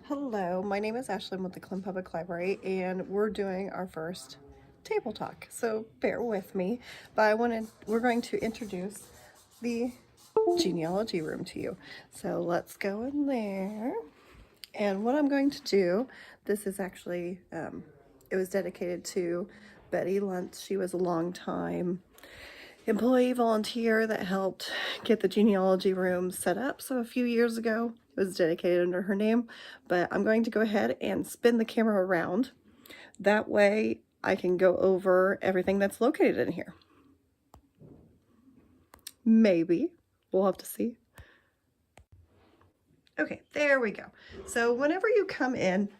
Hello, my name is Ashlyn with the Clem Public Library, and we're doing our first table talk. So bear with me, but we're going to introduce the genealogy room to you. So let's go in there. And what I'm going to do, this is actually, it was dedicated to Betty Luntz. She was a long time employee volunteer that helped get the genealogy room set up. So a few years ago, it was dedicated under her name, but I'm going to go ahead and spin the camera around. That way I can go over everything that's located in here. Maybe. We'll have to see. Okay, there we go. So whenever you come in,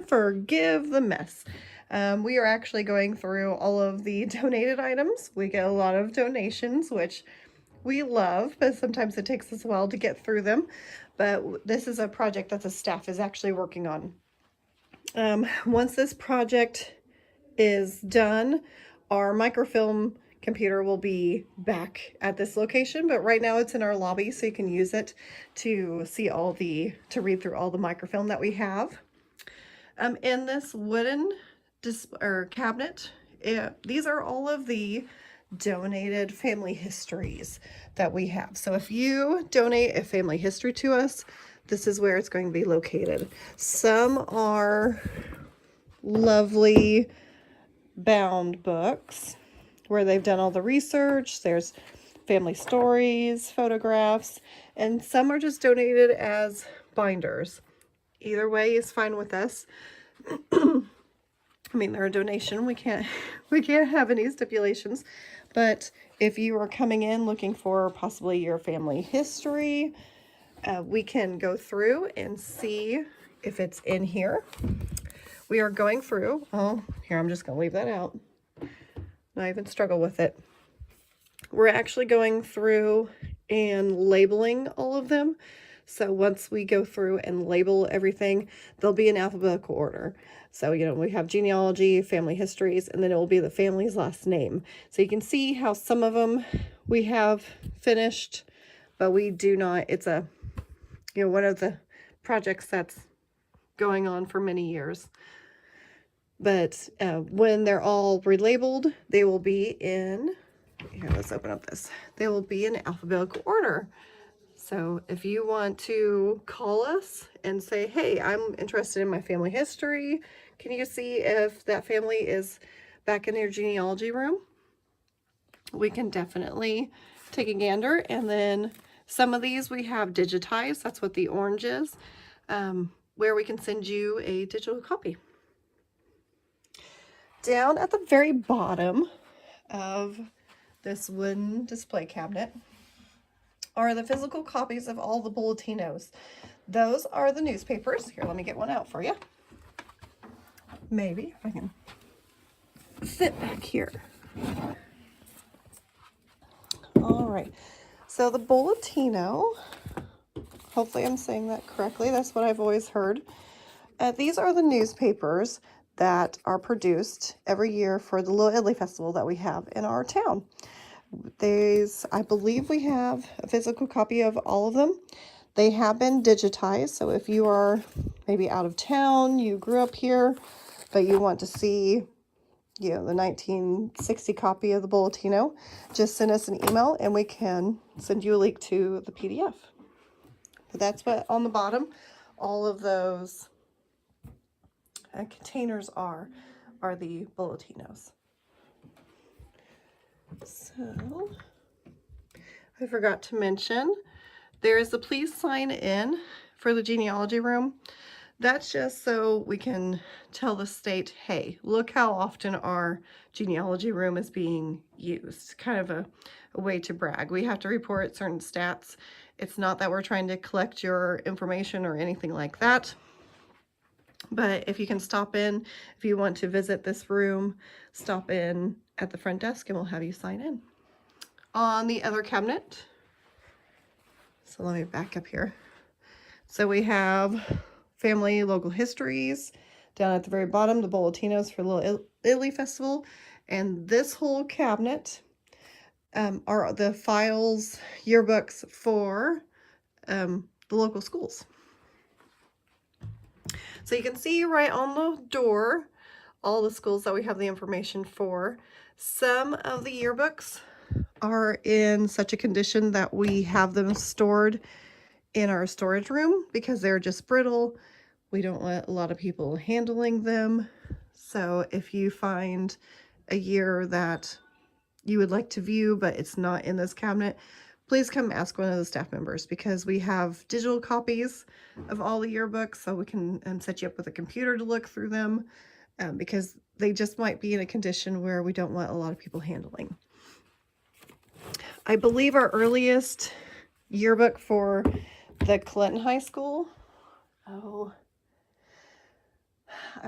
forgive the mess. We are actually going through all of the donated items. We get a lot of donations, which we love, but sometimes it takes us a while to get through them. But this is a project that the staff is actually working on. Once this project is done, our microfilm computer will be back at this location, but right now it's in our lobby, so you can use it to see to read through all the microfilm that we have. In this wooden cabinet, these are all of the donated family histories that we have. So if you donate a family history to us, this is where it's going to be located. Some are lovely bound books where they've done all the research. There's family stories, photographs, and some are just donated as binders. Either way is fine with us. I mean, they're a donation. We can't have any stipulations. But if you are coming in looking for possibly your family history, we can go through and see if it's in here. We are going through. Oh, here, I'm just going to leave that out. Not even struggle with it. We're actually going through and labeling all of them. So once we go through and label everything, they'll be in alphabetical order. So, we have genealogy, family histories, and then it will be the family's last name. So you can see how some of them we have finished, but we do not. It's one of the projects that's going on for many years. But when they're all relabeled, they will be in, here, let's open up this. They will be in alphabetical order. So if you want to call us and say, hey, I'm interested in my family history, can you see if that family is back in their genealogy room? We can definitely take a gander. And then some of these we have digitized. That's what the orange is, where we can send you a digital copy. Down at the very bottom of this wooden display cabinet are the physical copies of all the bulletinos. Those are the newspapers. Here, let me get one out for you. Maybe if I can fit back here. All right. So the bulletino, hopefully I'm saying that correctly. That's what I've always heard. These are the newspapers that are produced every year for the Little Italy Festival that we have in our town. I believe we have a physical copy of all of them. They have been digitized, so if you are maybe out of town, you grew up here, but you want to see, the 1960 copy of the Bulletino, just send us an email and we can send you a link to the PDF. But that's what on the bottom, all of those containers are the Bulletinos. So, I forgot to mention, there is the please sign in for the genealogy room. That's just so we can tell the state, hey, look how often our genealogy room is being used. Kind of a way to brag. We have to report certain stats. It's not that we're trying to collect your information or anything like that. But if you can stop in, if you want to visit this room, stop in at the front desk and we'll have you sign in. On the other cabinet, so let me back up here. So we have family local histories. Down at the very bottom, the Bulletinos for Little Italy Festival. And this whole cabinet are the files, yearbooks for the local schools. So you can see right on the door all the schools that we have the information for. Some of the yearbooks are in such a condition that we have them stored in our storage room because they're just brittle. We don't want a lot of people handling them. So if you find a year that you would like to view but it's not in this cabinet, please come ask one of the staff members, because we have digital copies of all the yearbooks, so we can set you up with a computer to look through them, because they just might be in a condition where we don't want a lot of people handling. I believe our earliest yearbook for the Clinton High School, I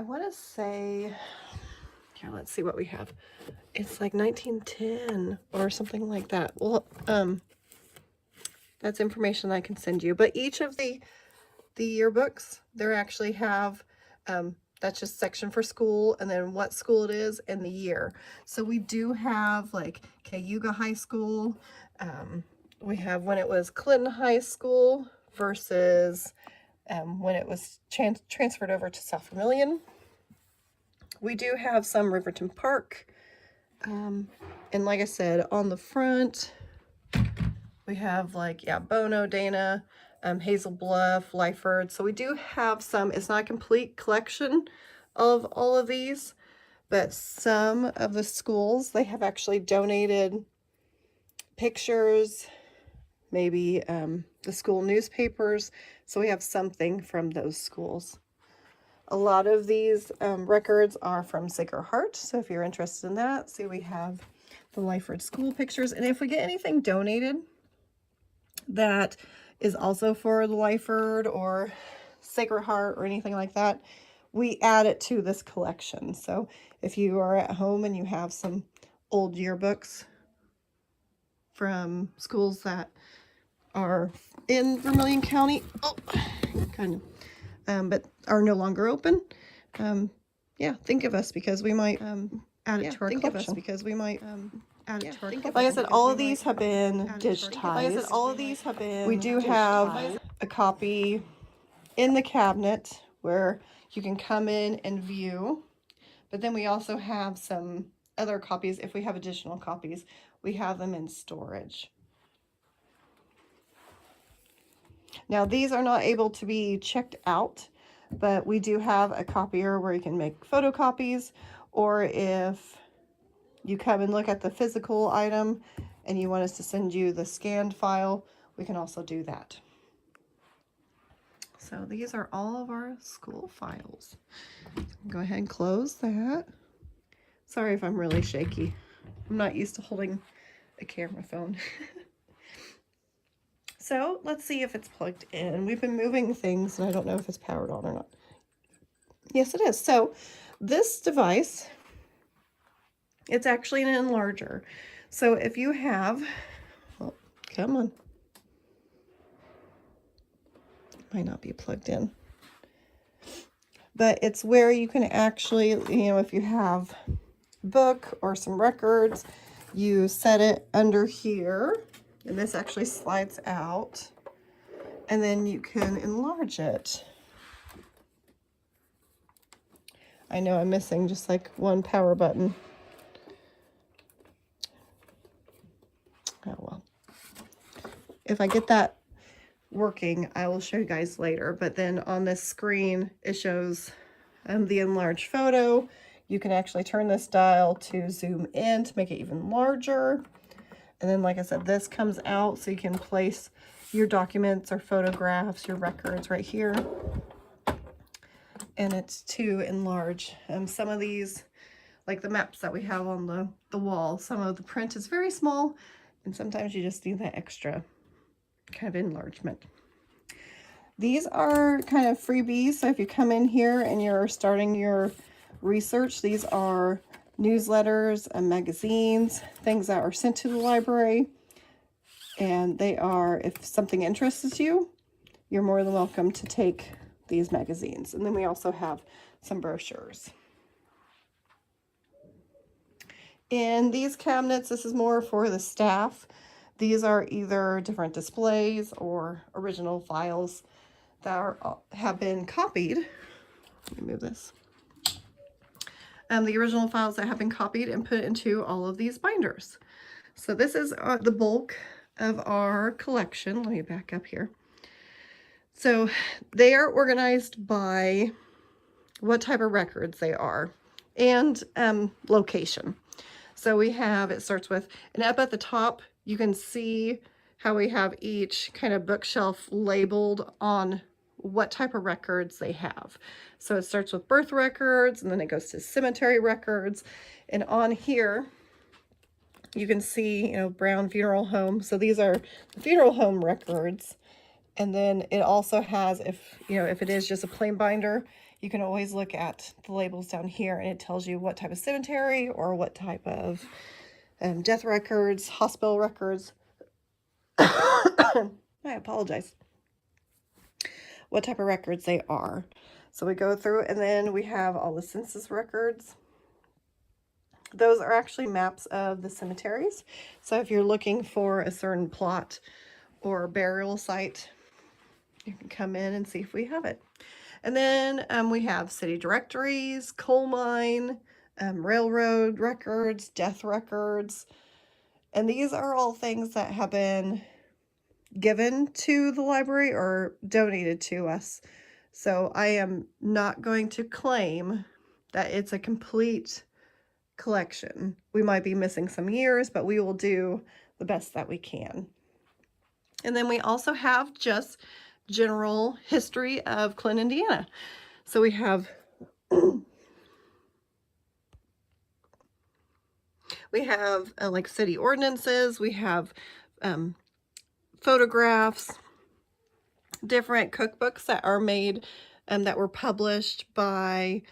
want to say, here, let's see what we have. It's like 1910 or something like that. Well, that's information I can send you. But each of the yearbooks, they actually have, that's just section for school, and then what school it is and the year. So we do have like Cayuga High School. We have when it was Clinton High School versus when it was transferred over to South Vermilion. We do have some Riverton Park. And like I said, on the front, we have like, yeah, Bono, Dana, Hazel Bluff, Lyford. So we do have some. It's not a complete collection of all of these, but some of the schools, they have actually donated pictures, maybe the school newspapers. So we have something from those schools. A lot of these records are from Sacred Heart. So if you're interested in that, see, we have the Lyford school pictures. And if we get anything donated that is also for the Lyford or Sacred Heart or anything like that, we add it to this collection. So if you are at home and you have some old yearbooks from schools that are in Vermilion County, but are no longer open, yeah, think of us, because we might add it to our collection. Like I said, all of these have been digitized. We do have a copy in the cabinet where you can come in and view, but then we also have some other copies. If we have additional copies, we have them in storage. Now, these are not able to be checked out, but we do have a copier where you can make photocopies, or if you come and look at the physical item and you want us to send you the scanned file, we can also do that. So these are all of our school files. Go ahead and close that. Sorry if I'm really shaky. I'm not used to holding a camera phone. So let's see if it's plugged in. We've been moving things and I don't know if it's powered on or not. Yes, it is. So this device, it's actually an enlarger. So if you have, well, come on. Might not be plugged in. But it's where you can actually, you know, if you have a book or some records, you set it under here. And this actually slides out, and then you can enlarge it. I know I'm missing just like one power button. Oh well. If I get that working, I will show you guys later. But then on this screen, it shows the enlarged photo. You can actually turn this dial to zoom in to make it even larger. And then, like I said, this comes out so you can place your documents or photographs, your records right here. And it's to enlarge. Some of these, like the maps that we have on the wall, some of the print is very small, and sometimes you just need that extra kind of enlargement. These are kind of freebies. So if you come in here and you're starting your research, these are newsletters and magazines, things that are sent to the library. And they are, if something interests you, you're more than welcome to take these magazines. And then we also have some brochures. In these cabinets, this is more for the staff. These are either different displays or original files that have been copied Let me move this. The original files that have been copied and put into all of these binders. So this is the bulk of our collection. Let me back up here. So they are organized by what type of records they are and location. So we have, it starts with, and up at the top, you can see how we have each kind of bookshelf labeled on what type of records they have. So it starts with birth records, and then it goes to cemetery records. And on here, you can see, you know, Brown Funeral Home. So these are the funeral home records. And then it also has, if, you know, if it is just a plain binder, you can always look at the labels down here, and it tells you what type of cemetery or what type of death records, hospital records. I apologize. What type of records they are. So we go through, and then we have all the census records. Those are actually maps of the cemeteries. So if you're looking for a certain plot or burial site, you can come in and see if we have it. And then we have city directories, coal mine, railroad records, death records. And these are all things that have been given to the library or donated to us. So I am not going to claim that it's a complete collection. We might be missing some years, but we will do the best that we can. And then we also have just general history of Clinton, Indiana. So we have like city ordinances, we have photographs, different cookbooks that are made that were published by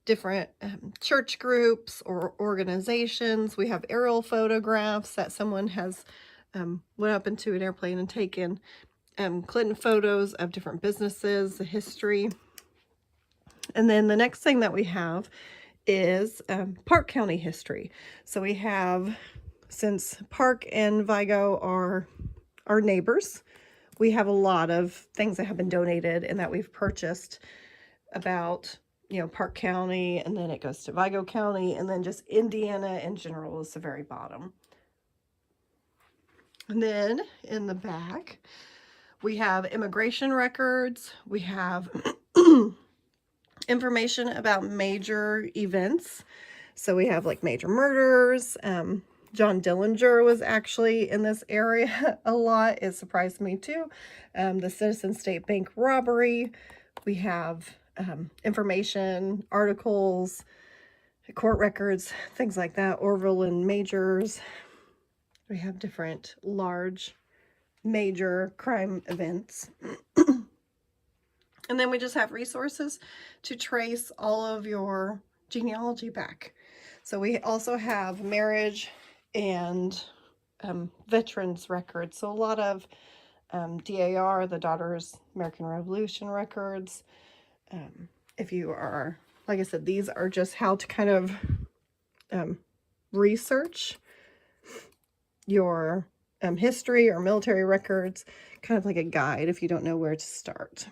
different church groups or organizations. We have aerial photographs that someone has went up into an airplane and taken Clinton photos of different businesses, the history. And then the next thing that we have is Park County history. So we have, since Park and Vigo are our neighbors, we have a lot of things that have been donated and that we've purchased about, you know, Park County, and then it goes to Vigo County, and then just Indiana in general is the very bottom. And then in the back, we have immigration records. We have information about major events. So we have like major murders. John Dillinger was actually in this area a lot. It surprised me too. The Citizen State Bank robbery. We have information, articles, court records, things like that. Orville and Majors. We have different large major crime events. And then we just have resources to trace all of your genealogy back. So we also have marriage and veterans records. So a lot of DAR, the Daughters American Revolution records. If you are, like I said, these are just how to kind of research your history or military records, kind of like a guide if you don't know where to start.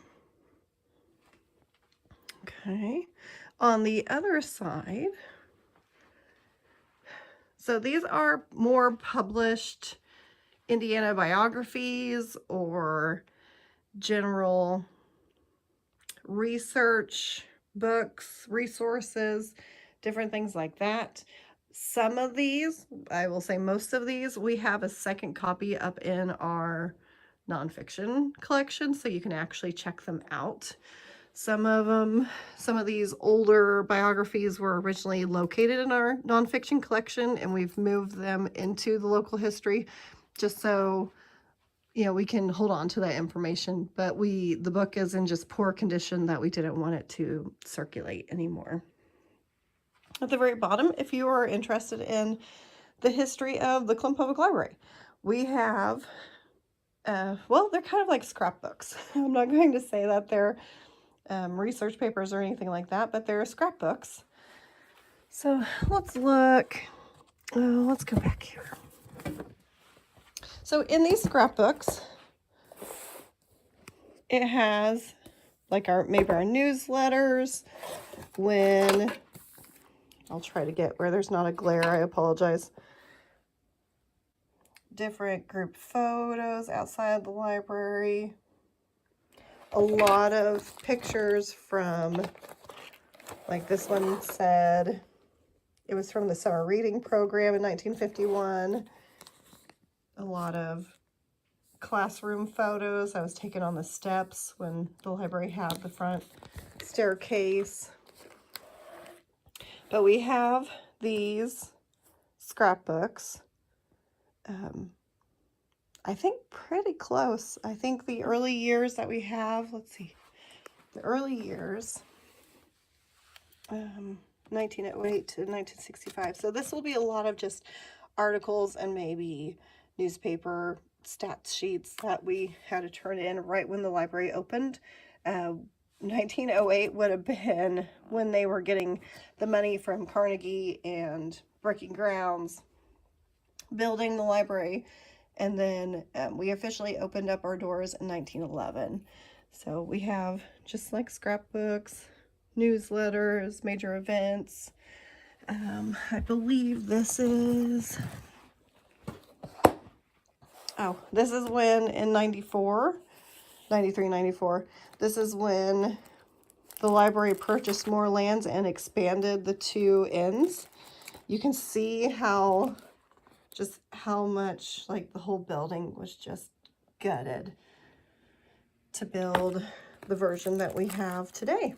Okay, on the other side, so these are more published Indiana biographies or general research books, resources, different things like that. Some of these, I will say most of these, we have a second copy up in our nonfiction collection, so you can actually check them out. Some of these older biographies were originally located in our nonfiction collection, and we've moved them into the local history just so, you know, we can hold on to that information. But the book is in just poor condition that we didn't want it to circulate anymore. At the very bottom, if you are interested in the history of the Clinton Public Library, we have, well, they're kind of like scrapbooks. I'm not going to say that they're research papers or anything like that, but they're scrapbooks. So let's look, let's go back here. So in these scrapbooks, it has like maybe our newsletters, when, I'll try to get where there's not a glare, I apologize. Different group photos outside the library. A lot of pictures from, like this one said, it was from the summer reading program in 1951. A lot of classroom photos. I was taken on the steps when the library had the front staircase. But we have these scrapbooks. I think pretty close. I think the early years that we have, let's see, the early years, 1908 to 1965. So this will be a lot of just articles and maybe newspaper stats sheets that we had to turn in right when the library opened. 1908 would have been when they were getting the money from Carnegie and breaking grounds, building the library, and then we officially opened up our doors in 1911. So we have just like scrapbooks, newsletters, major events. I believe this is, oh, this is when in 94, 93, 94, this is when the library purchased more lands and expanded the two ends. You can see how, just how much, like the whole building was just gutted to build the version that we have today.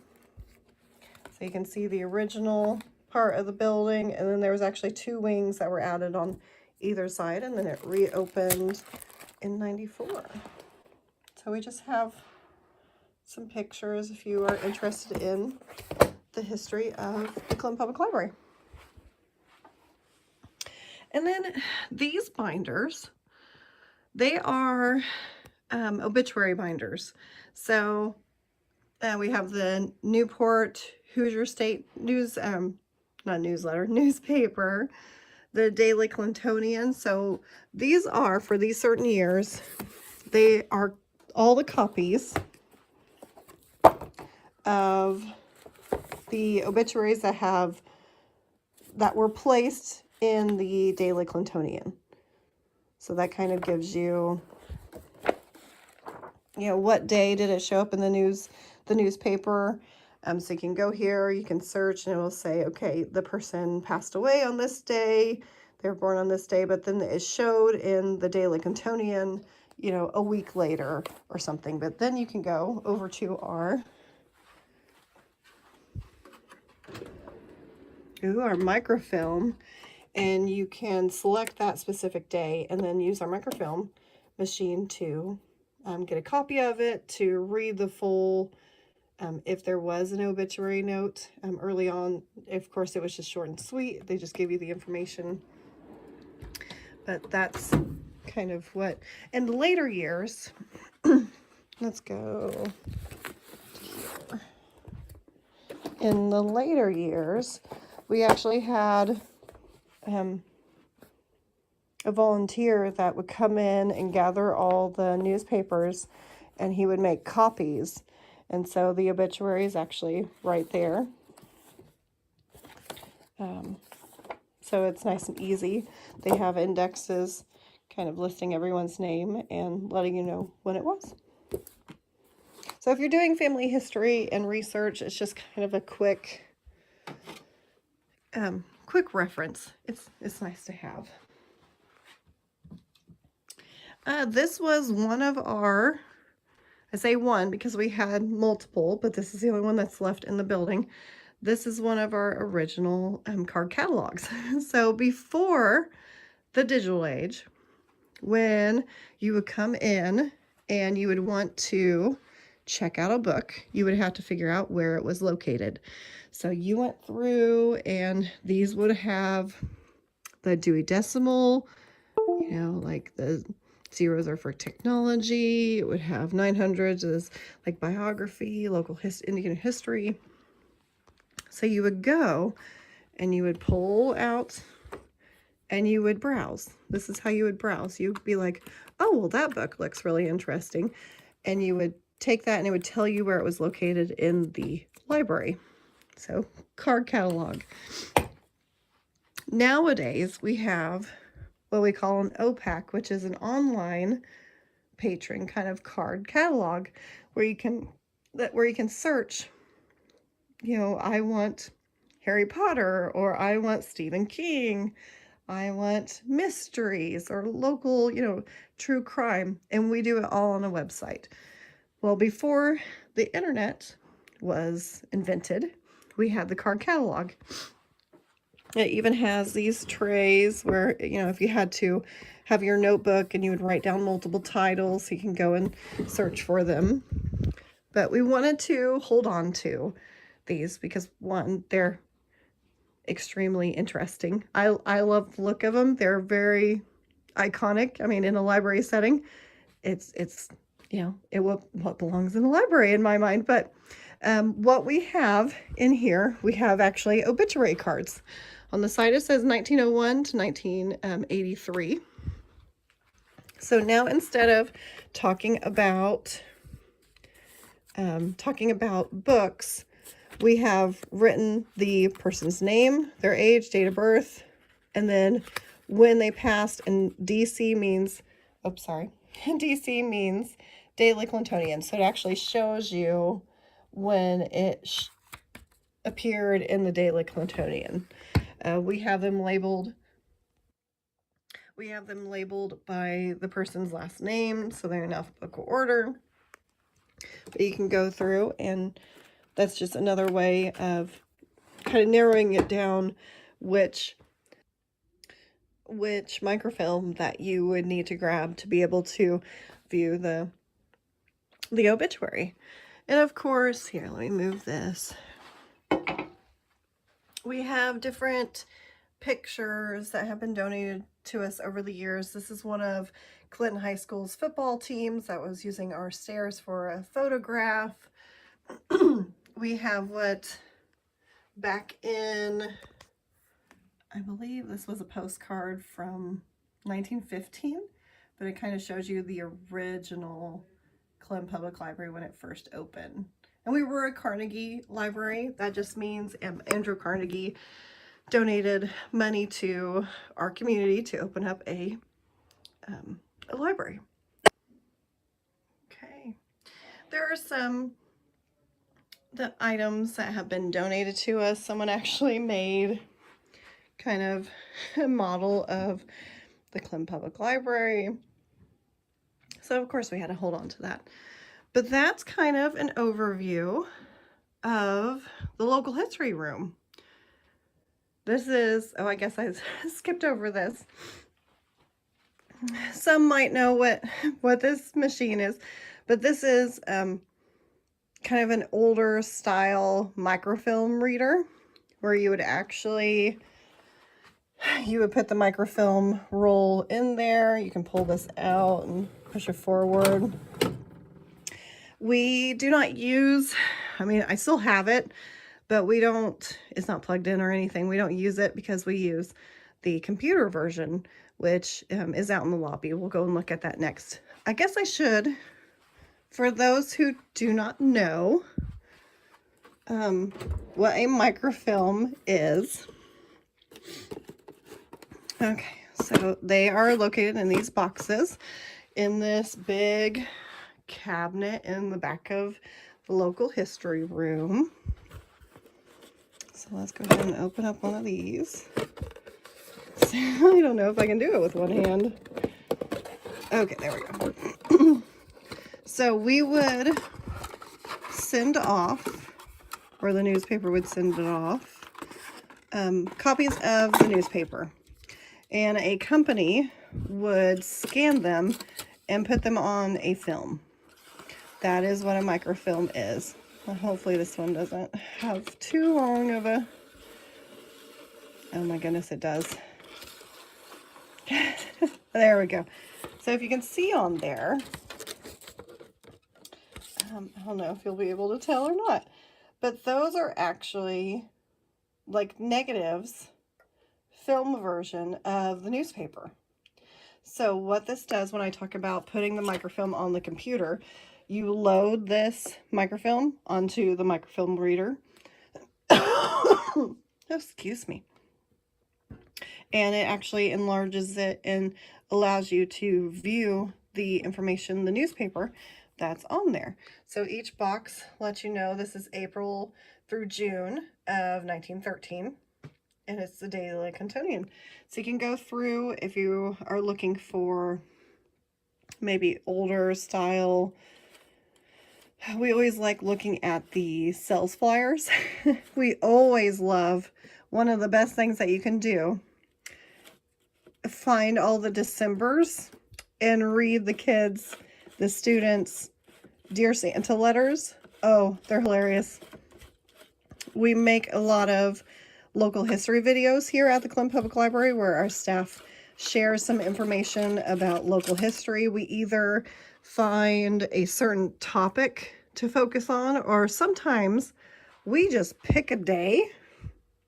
So you can see the original part of the building, and then there was actually two wings that were added on either side, and then it reopened in 94. So we just have some pictures if you are interested in the history of the Clinton Public Library. And then these binders, they are obituary binders. So we have the Newport Hoosier State News, not newsletter, newspaper, the Daily Clintonian. So these are, for these certain years, they are all the copies of the obituaries that were placed in the Daily Clintonian. So that kind of gives you, you know, what day did it show up in the newspaper. So you can go here, you can search, and it will say, okay, the person passed away on this day, they were born on this day, but then it showed in the Daily Clintonian, you know, a week later or something. But then you can go over to our microfilm, and you can select that specific day and then use our microfilm machine to get a copy of it, to read the full, if there was an obituary note early on. Of course, it was just short and sweet. They just gave you the information. But that's kind of what, in the later years, let's go here. In the later years, we actually had a volunteer that would come in and gather all the newspapers, and he would make copies. And so the obituary is actually right there. So it's nice and easy. They have indexes kind of listing everyone's name and letting you know when it was. So if you're doing family history and research, it's just kind of a quick reference. It's nice to have. This was one of our, I say one because we had multiple, but this is the only one that's left in the building. This is one of our original card catalogs. So before the digital age, when you would come in and you would want to check out a book, you would have to figure out where it was located. So you went through, and these would have the Dewey Decimal, you know, like the zeros are for technology. It would have 900s as like biography, local Indian history. So you would go and you would pull out and you would browse. This is how you would browse. You'd be like, oh, well, that book looks really interesting. And you would take that and it would tell you where it was located in the library. So, card catalog. Nowadays, we have what we call an OPAC, which is an online patron kind of card catalog where you can search, you know, I want Harry Potter, or I want Stephen King, I want mysteries or local, you know, true crime, and we do it all on a website. Well, before the internet was invented, we had the card catalog. It even has these trays where, you know, if you had to have your notebook and you would write down multiple titles, you can go and search for them. But we wanted to hold on to these because, one, they're extremely interesting. I love the look of them. They're very iconic. I mean, in a library setting, it's you know, what belongs in the library in my mind. But what we have in here, we have actually obituary cards. On the side, it says 1901 to 1983. So now, instead of talking about books, we have written the person's name, their age, date of birth, and then when they passed. And DC means, DC means daily Clintonian. So it actually shows you when it appeared in the daily Clintonian. We have them labeled by the person's last name, so they're in alphabetical order. But you can go through, and that's just another way of kind of narrowing it down which microfilm that you would need to grab to be able to view the obituary. And of course, here, let me move this. We have different pictures that have been donated to us over the years. This is one of Clinton High School's football teams that was using our stairs for a photograph. We have what, back in, I believe this was a postcard from 1915, but it kind of shows you the original Clinton Public Library when it first opened. And we were a Carnegie library. That just means Andrew Carnegie donated money to our community to open up a library. Okay, there are the items that have been donated to us. Someone actually made kind of a model of the Clinton Public Library. So of course we had to hold on to that. But that's kind of an overview of the local history room. This is, oh, I guess I skipped over this. Some might know what this machine is, but this is kind of an older style microfilm reader where you would put the microfilm roll in there. You can pull this out and push it forward. We do not use, I mean, I still have it, but we don't, it's not plugged in or anything. We don't use it because we use the computer version, which is out in the lobby. We'll go and look at that next. I guess I should, for those who do not know what a microfilm is. Okay, so they are located in these boxes in this big cabinet in the back of the local history room. So let's go ahead and open up one of these. I don't know if I can do it with one hand. Okay, there we go. So we would send off, or the newspaper would send it off, copies of the newspaper. And a company would scan them and put them on a film. That is what a microfilm is. Well, hopefully this one doesn't have too long of a... Oh my goodness, it does. There we go. So if you can see on there, I don't know if you'll be able to tell or not, but those are actually like negatives, film version of the newspaper. So what this does when I talk about putting the microfilm on the computer, you load this microfilm onto the microfilm reader. Excuse me. And it actually enlarges it and allows you to view the information, the newspaper that's on there. So each box lets you know this is April through June of 1913, and it's the Daily Clintonian. So you can go through if you are looking for maybe older style. We always like looking at the sales flyers. We always love, one of the best things that you can do, find all the Decembers and read the kids, the students, Dear Santa letters. Oh, they're hilarious. We make a lot of local history videos here at the Clinton Public Library where our staff shares some information about local history. We either find a certain topic to focus on, or sometimes we just pick a day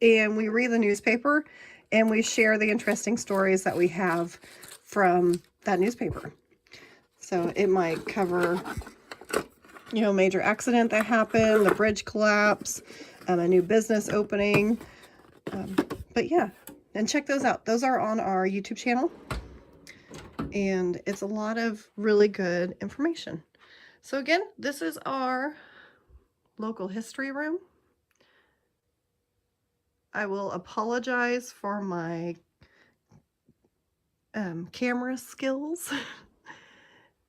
and we read the newspaper and we share the interesting stories that we have from that newspaper. So it might cover, you know, major accident that happened, the bridge collapse, a new business opening. But yeah, and check those out. Those are on our YouTube channel. And it's a lot of really good information. So again, this is our local history room. I will apologize for my camera skills.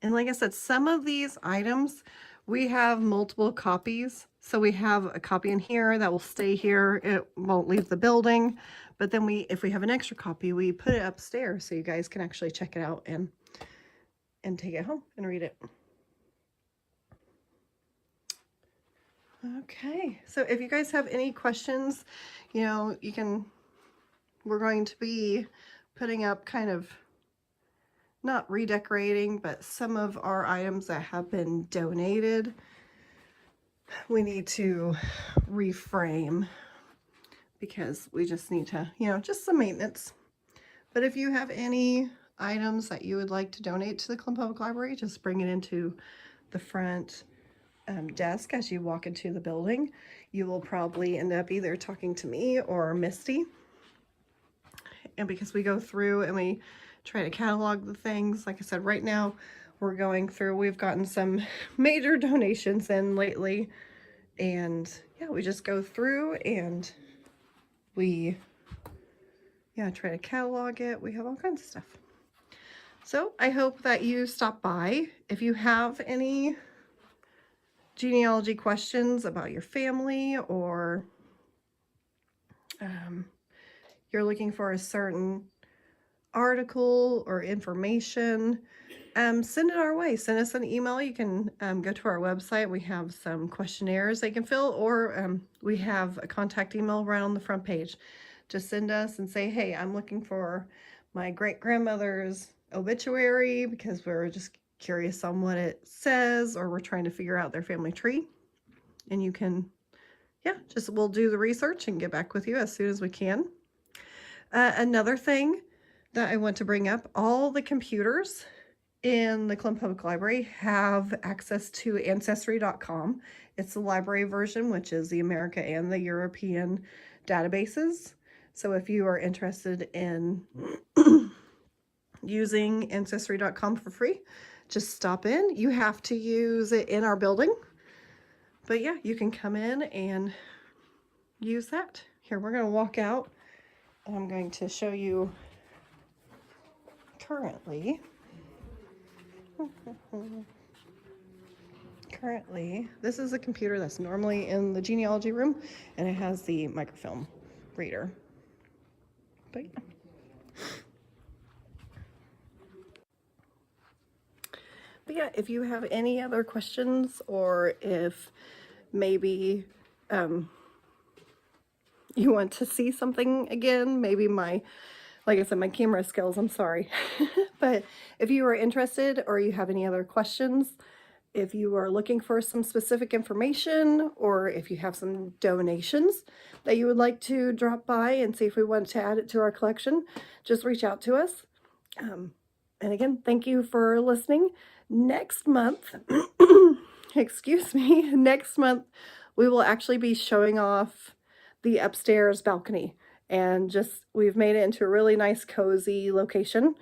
And like I said, some of these items, we have multiple copies. So we have a copy in here that will stay here. It won't leave the building. But then if we have an extra copy, we put it upstairs so you guys can actually check it out and take it home and read it. Okay, so if you guys have any questions, you know, we're going to be putting up kind of, not redecorating, but some of our items that have been donated, we need to reframe because we just need to, you know, just some maintenance. But if you have any items that you would like to donate to the Clinton Public Library, just bring it into the front desk as you walk into the building. You will probably end up either talking to me or Misty. And because we go through and we try to catalog the things, like I said, right now we're going through, we've gotten some major donations in lately, and yeah, we just go through and we try to catalog it. We have all kinds of stuff. So I hope that you stop by. If you have any genealogy questions about your family, or you're looking for a certain article or information, send it our way. Send us an email. You can go to our website. We have some questionnaires they can fill, or we have a contact email right on the front page. Just send us and say, hey, I'm looking for my great-grandmother's obituary because we're just curious on what it says, or we're trying to figure out their family tree. And you can, we'll do the research and get back with you as soon as we can. Another thing that I want to bring up, all the computers in the Clinton Public Library have access to Ancestry.com. It's the library version, which is the America and the European databases. So if you are interested in using Ancestry.com for free, just stop in. You have to use it in our building. But yeah, you can come in and use that. Here, we're going to walk out. And I'm going to show you currently, this is a computer that's normally in the genealogy room, and it has the microfilm reader. But yeah, if you have any other questions, or if maybe you want to see something again, maybe like I said, my camera skills, I'm sorry. But if you are interested, or you have any other questions, if you are looking for some specific information, or if you have some donations that you would like to drop by and see if we want to add it to our collection, just reach out to us. And again, thank you for listening. Next month, excuse me, next month we will actually be showing off the upstairs balcony, and just we've made it into a really nice cozy location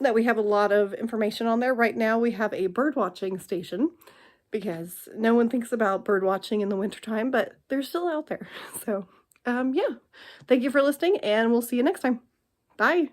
that we have a lot of information on there. Right now we have a bird watching station because no one thinks about bird watching in the wintertime, but they're still out there. So yeah, thank you for listening, and we'll see you next time. Bye.